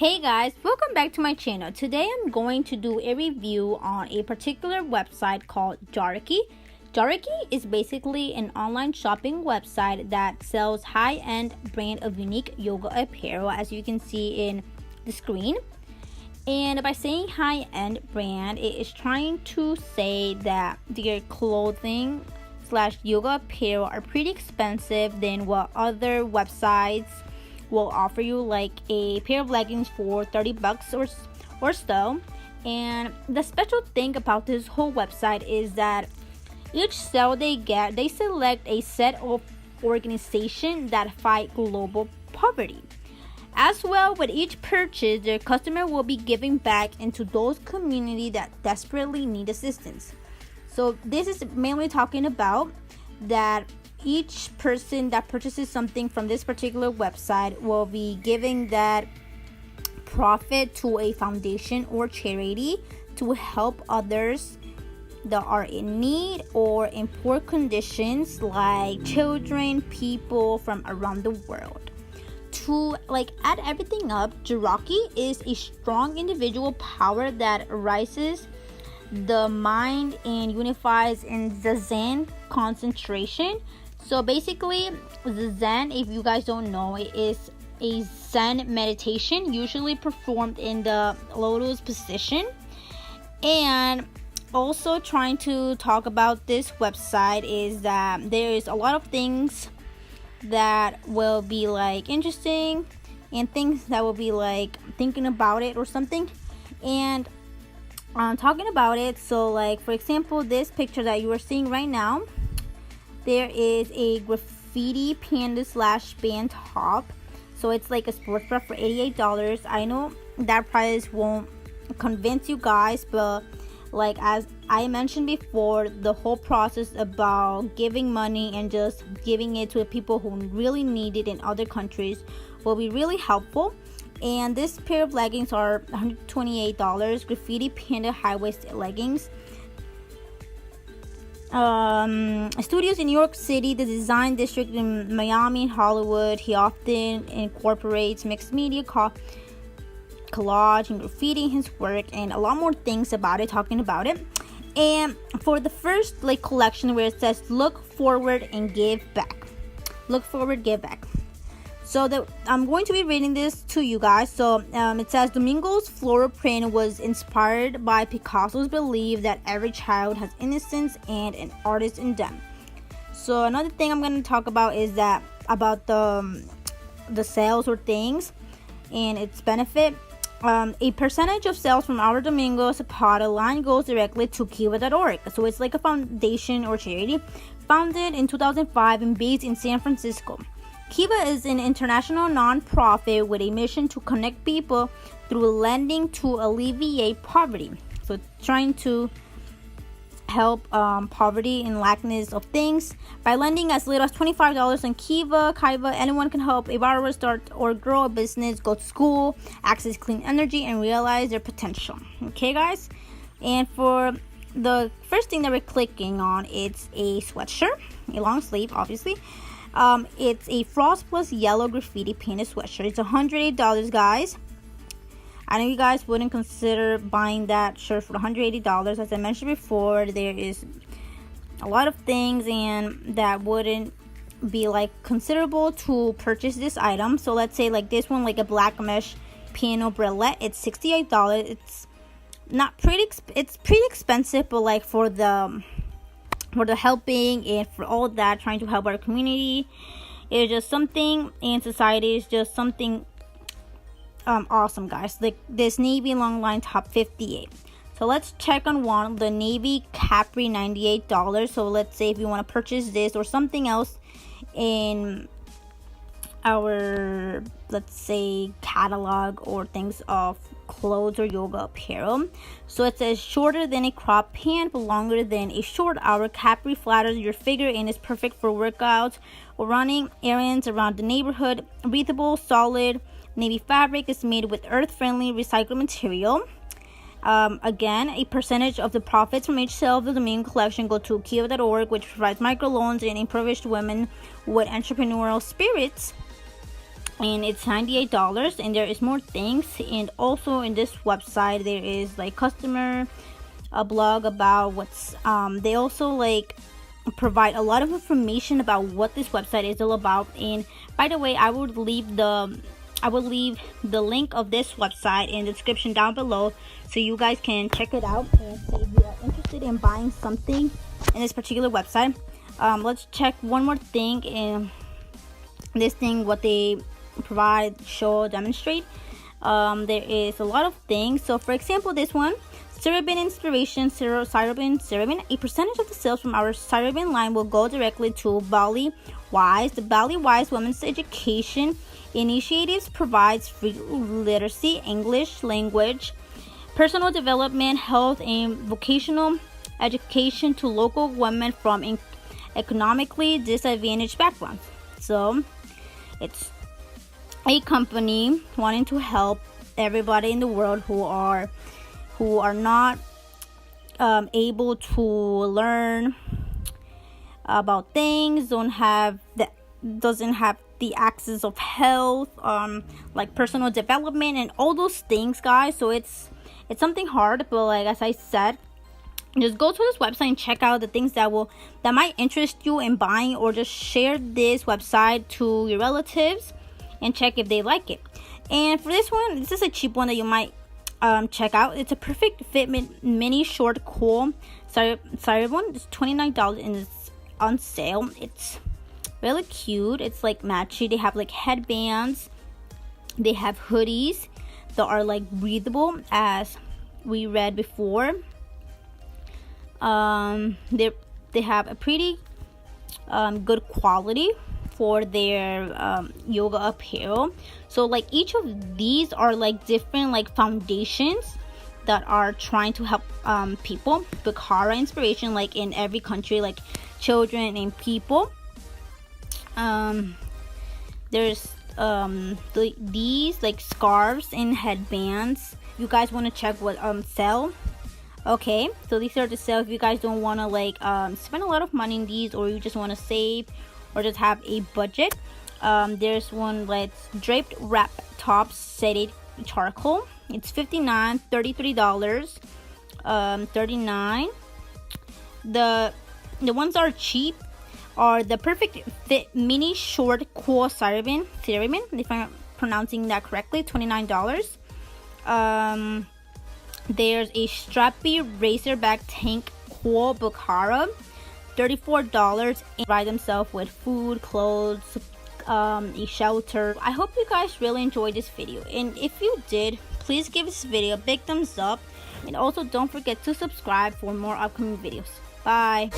Hey guys, welcome back to my channel. Today I'm going to do a review on a particular website called Joriki. Joriki is basically an online shopping website that sells high-end brand of unique yoga apparel, as you can see in the screen. And by saying high-end brand, it is trying to say that their clothing / yoga apparel are pretty expensive than what other websites will offer you, like a pair of leggings for $30 or so. And the special thing about this whole website is that each sale they get, they select a set of organizations that fight global poverty. As well, with each purchase, their customer will be giving back into those communities that desperately need assistance. So this is mainly talking about that each person that purchases something from this particular website will be giving that profit to a foundation or charity to help others that are in need or in poor conditions, like children, people from around the world. To add everything up, Joriki is a strong individual power that rises the mind and unifies in the Zen concentration. So basically, the Zen, if you guys don't know, it is a Zen meditation usually performed in the lotus position. And also trying to talk about this website is that there is a lot of things that will be interesting and things that will be thinking about it or something. And talking about it, so for example, this picture that you are seeing right now, there is a graffiti panda / band top. So it's like a sports bra for $88. I know that price won't convince you guys, but as I mentioned before, the whole process about giving money and just giving it to people who really need it in other countries will be really helpful. And this pair of leggings are $128, graffiti panda high-waisted leggings. Studios in New York City, the design district in Miami and Hollywood. He often incorporates mixed media, collage and graffiti in his work, and a lot more things about it, talking about it. And for the first collection where it says look forward and give back, look forward, give back. So I'm going to be reading this to you guys. So it says Domingo's floral print was inspired by Picasso's belief that every child has innocence and an artist in them. So another thing I'm going to talk about is that about the sales or things and its benefit. A percentage of sales from our Domingo Zapata line goes directly to Kiva.org. So it's like a foundation or charity founded in 2005 and based in San Francisco. Kiva is an international non-profit with a mission to connect people through lending to alleviate poverty. So trying to help poverty and lackness of things by lending as little as $25 on Kiva. Anyone can help a borrower start or grow a business, go to school, access clean energy, and realize their potential. Okay, guys? And for the first thing that we're clicking on, it's a sweatshirt, a long sleeve, obviously. It's a frost plus yellow graffiti painted sweatshirt. It's $108, guys. I know you guys wouldn't consider buying that shirt for $180. As I mentioned before, there is a lot of things and that wouldn't be considerable to purchase this item. So let's say this one, a black mesh piano bralette, it's $68. It's not pretty it's pretty expensive, but for the helping and for all that, trying to help our community, it's just something, and society is just something awesome, guys. This navy long line top, $58. So let's check on one, the navy capri, $98. So let's say if you want to purchase this or something else in our, let's say, catalog or things of clothes or yoga apparel. So it says shorter than a crop pant but longer than a short. Our capri flatters your figure and is perfect for workouts or running errands around the neighborhood. Breathable, solid navy fabric is made with earth-friendly recycled material. Again, a percentage of the profits from each sale of the Domingo collection go to Kiva.org, which provides microloans and impoverished women with entrepreneurial spirits. and it's $98, and there is more things. And also in this website there is like customer a blog about what's they also like provide a lot of information about what this website is all about. And by the way, I would leave the link of this website in the description down below, so you guys can check it out and see if you are interested in buying something in this particular website. Let's check one more thing in this thing, what they provide, show, demonstrate. There is a lot of things. So for example, this one, CeraVe Inspiration, CeraVe. A percentage of the sales from our CeraVe line will go directly to Bali Wise. The Bali Wise Women's Education Initiatives provides free literacy, English language, personal development, health, and vocational education to local women from economically disadvantaged backgrounds. So it's a company wanting to help everybody in the world who are not able to learn about things, doesn't have the access of health, like personal development and all those things, guys. So it's something hard, but like as I said, just go to this website and check out the things that might interest you in buying, or just share this website to your relatives and check if they like it. And for this one, this is a cheap one that you might check out. It's a perfect fit mini short cool sorry one. It's $29 and it's on sale. It's really cute. It's like matchy. They have like headbands, they have hoodies that are like breathable, as we read before. They have a pretty good quality for their yoga apparel. So like each of these are like different like foundations that are trying to help people. Bukhara Inspiration, like in every country, like children and people. There's these like scarves and headbands. You guys want to check what sell. Okay, so these are the sale if you guys don't want to like spend a lot of money in these, or you just want to save or just have a budget. There's one like draped wrap top setted charcoal. It's $59, $33, $39. The ones that are cheap are the perfect fit mini short cool CeraVe, if I'm pronouncing that correctly, $29. There's a strappy razorback tank cool Bukhara, $34, and provide themselves with food, clothes, a shelter. I hope you guys really enjoyed this video, and if you did, please give this video a big thumbs up, and also don't forget to subscribe for more upcoming videos. Bye.